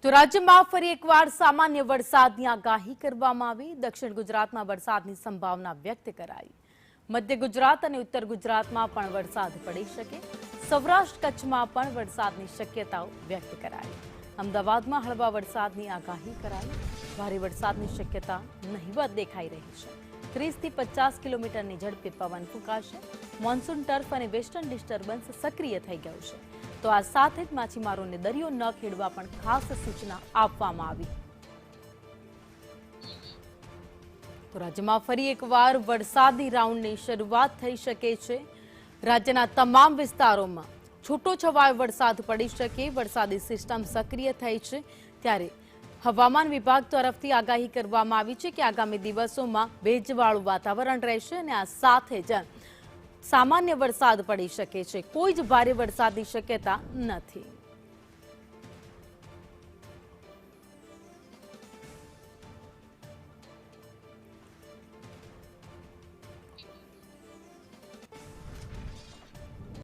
તો રાજ્યમાં ફરી એકવાર સામાન્ય વરસાદની આગાહી કરવામાં આવી। દક્ષિણ ગુજરાતમાં વરસાદની સંભાવના વ્યક્ત કરાઈ। મધ્ય ગુજરાત અને ઉત્તર ગુજરાતમાં પણ વરસાદ પડી શકે। સૌરાષ્ટ્ર કચ્છમાં પણ વરસાદની શક્યતાઓ વ્યક્ત કરાઈ। અમદાવાદમાં હળવા વરસાદની આગાહી કરાઈ। ભારે વરસાદની શક્યતા નહીવત દેખાઈ રહી છે। 30 થી 50 કિલોમીટરની ઝડપે પવન ફૂંકાશે। મોન્સૂન ટર્ફ અને વેસ્ટર્ન ડિસ્ટર્બન્સ સક્રિય થઈ ગયું છે। તો આ સાથે જ માછીમારોને દરિયો ન ખેડવા પણ ખાસ સૂચના આપવામાં આવી। તો રાજ્યમાં ફરી એકવાર વરસાદી રાઉન્ડની શરૂઆત થઈ શકે છે। રાજ્યના તમામ વિસ્તારોમાં છૂટોછવાયો વરસાદ પડી શકે। વરસાદી સિસ્ટમ સક્રિય થઈ છે ત્યારે હવામાન વિભાગ તરફથી આગાહી કરવામાં આવી છે કે આગામી દિવસોમાં ભેજવાળું વાતાવરણ રહેશે અને આ સાથે જ સામાન્ય વરસાદ પડી શકે છે। કોઈ જ ભારે વરસાદની શક્યતા નથી।